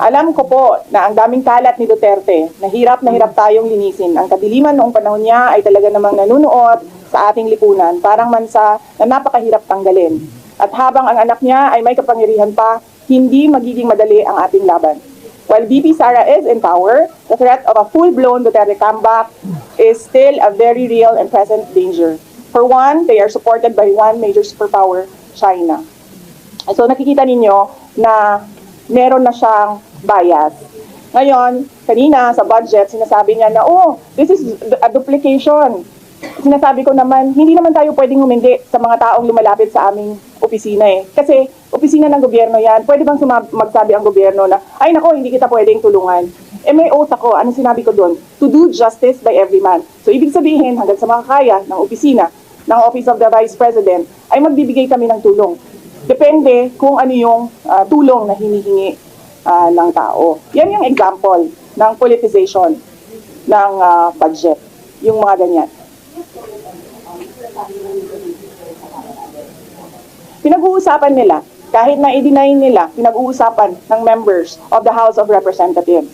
Alam ko po na ang daming kalat ni Duterte, na hirap tayong linisin. Ang kadiliman noong panahon niya ay talaga namang nanunuot sa ating lipunan, parang mansa na napakahirap tanggalin. At habang ang anak niya ay may kapangyarihan pa, hindi magiging madali ang ating laban. While VP Sara is in power, the threat of a full-blown Duterte comeback is still a very real and present danger. For one, they are supported by one major superpower, China. So nakikita ninyo na meron na siyang bias. Ngayon, kanina sa budget, sinasabi niya na, oh, this is a duplication. Sinasabi ko naman, hindi naman tayo pwedeng humindi sa mga taong lumalapit sa aming opisina eh. Kasi opisina ng gobyerno yan, pwede bang magsabi ang gobyerno na, ay nako, hindi kita pwedeng tulungan. Eh may oath ako, anong sinabi ko doon? To do justice by every man. So ibig sabihin, hanggang sa makakaya ng opisina, ng Office of the Vice President, ay magbibigay kami ng tulong. Depende kung ano yung tulong na hinihingi ng tao. Yan yung example ng politicization ng budget. Yung mga ganyan. Pinag-uusapan nila, kahit na i-deny nila, pinag-uusapan ng members of the House of Representatives.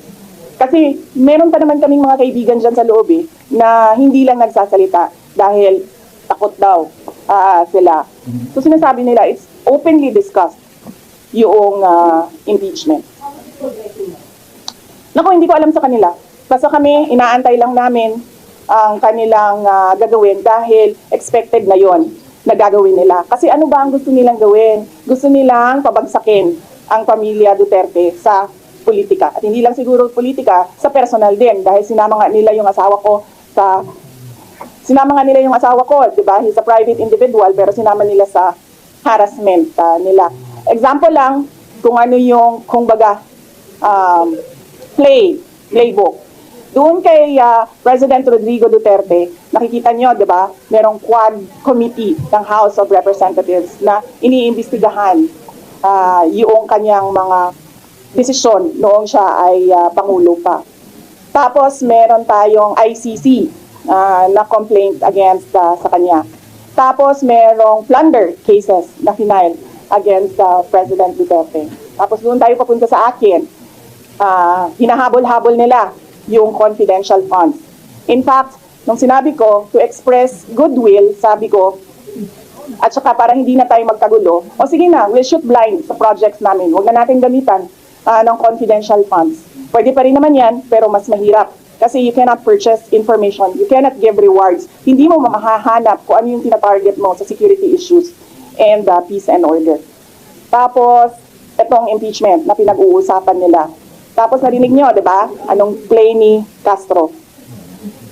Kasi meron pa naman kaming mga kaibigan dyan sa loob na hindi lang nagsasalita dahil takot daw sila. So sinasabi nila, it's openly discussed yung impeachment. Naku, hindi ko alam sa kanila. Basta kami, inaantay lang namin ang kanilang gagawin dahil expected na yon na gagawin nila. Kasi ano ba ang gusto nilang gawin? Gusto nilang pabagsakin ang pamilya Duterte sa politika. At hindi lang siguro politika, sa personal din. Dahil sinama nga nila yung asawa ko, di ba? He's a private individual, pero sinama nila sa harassment nila. Example lang, kung ano yung, playbook. Doon kay President Rodrigo Duterte, nakikita nyo, di ba, merong quad committee ng House of Representatives na iniimbestigahan yung kanyang mga desisyon noong siya ay Pangulo pa. Tapos meron tayong ICC na complaint against sa kanya. Tapos merong plunder cases na final against President Duterte. Tapos doon tayo papunta sa akin. Hinahabol-habol nila yung confidential funds. In fact, nung sinabi ko to express goodwill, sabi ko, at saka para hindi na tayo magkagulo, o sige na, we'll shoot blind sa projects namin. Huwag na natin gamitan ng confidential funds. Pwede pa rin naman yan, pero mas mahirap. Kasi you cannot purchase information, you cannot give rewards. Hindi mo mahahanap kung ano yung tinatarget mo sa security issues and peace and order. Tapos, itong impeachment na pinag-uusapan nila. Tapos narinig nyo, di ba? Anong play ni Castro?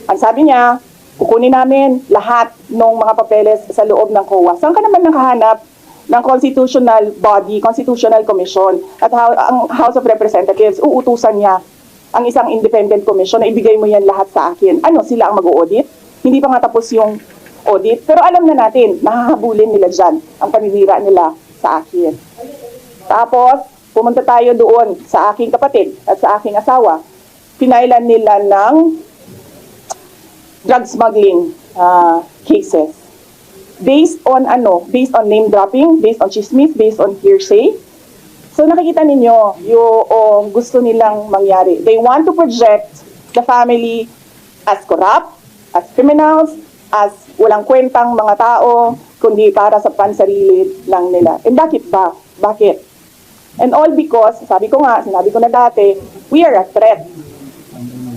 Ang sabi niya, kukunin namin lahat ng mga papeles sa loob ng COA. Saan ka naman nakahanap ng constitutional body, constitutional commission, at ang House of Representatives, uutusan niya ang isang independent commission na ibigay mo yan lahat sa akin. Ano, sila ang mag-audit? Hindi pa nga tapos yung audit. Pero alam na natin, nahahabulin nila dyan ang paninira nila sa akin. Tapos, pumunta tayo doon sa aking kapatid at sa aking asawa. Pinailan nila ng drug smuggling cases. Based on name dropping, based on chismis, based on hearsay. So nakikita ninyo yung gusto nilang mangyari. They want to project the family as corrupt, as criminals, as walang kwentang mga tao, kundi para sa pansarili lang nila. And bakit ba? Bakit? And all because, sinabi ko na dati, we are a threat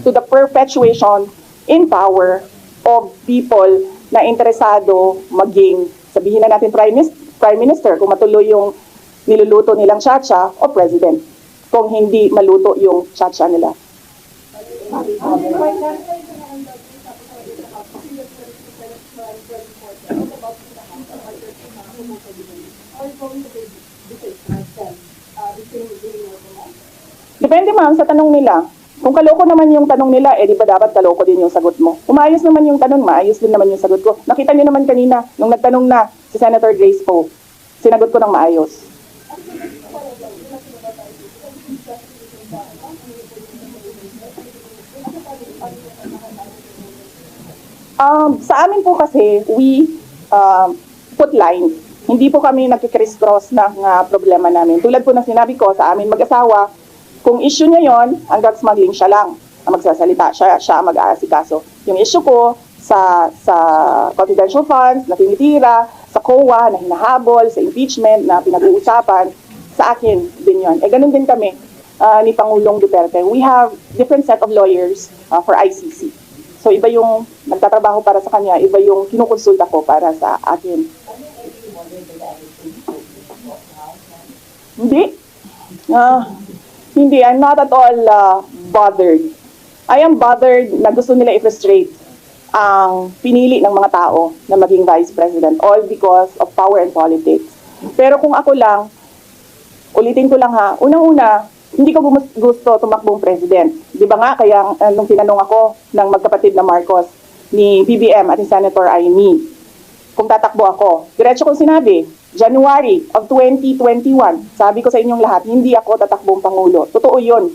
to the perpetuation in power of people na interesado maging, sabihin na natin Prime Minister, kung matuloy yung niluluto nilang tsa-tsa, o President, kung hindi maluto yung tsa-tsa nila. Depende ma'am sa tanong nila. Kung kaloko naman yung tanong nila, di ba dapat kaloko din yung sagot mo? Kung maayos naman yung tanong, maayos din naman yung sagot ko. Nakita niyo naman kanina, nung nagtanong na si Senator Grace Poe, sinagot ko ng maayos. Sa amin po kasi, we put lines. Hindi po kami nagkikriss-cross ng problema namin. Tulad po ng sinabi ko, sa amin mag-asawa, Kung issue niya yon, ang drug smuggling siya lang ang magsasalita, siya ang mag-aasikaso. Yung issue ko sa confidential funds na tinitira, sa COA na hinahabol, sa impeachment na pinag-uusapan, sa akin din yon. Ganun din kami ni Pangulong Duterte. We have different set of lawyers for ICC. So iba yung nagtatrabaho para sa kanya, iba yung kinukonsulta ko para sa akin. Hindi. Hindi, I'm not at all bothered. I am bothered na gusto nila i-frustrate ang pinili ng mga tao na maging vice president, all because of power and politics. Pero kung ako lang, ulitin ko lang ha, unang-una, hindi ko gusto tumakbong president. Di ba nga, kaya nung tinanong ako ng magkapatid na Marcos, ni BBM at ni Senator Amy, kung tatakbo ako, diretso kong sinabi, January of 2021, sabi ko sa inyong lahat, hindi ako tatakbong Pangulo. Totoo yun.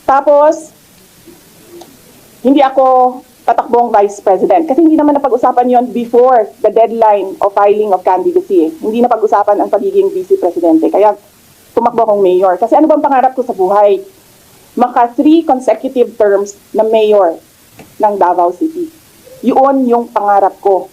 Tapos, hindi ako tatakbong Vice President. Kasi hindi naman napag-usapan yon before the deadline of filing of candidacy. Hindi napag-usapan ang pagiging Vice Presidente. Kaya tumakbo akong mayor. Kasi ano bang pangarap ko sa buhay? Maka 3 consecutive terms na mayor ng Davao City. Yun yung pangarap ko.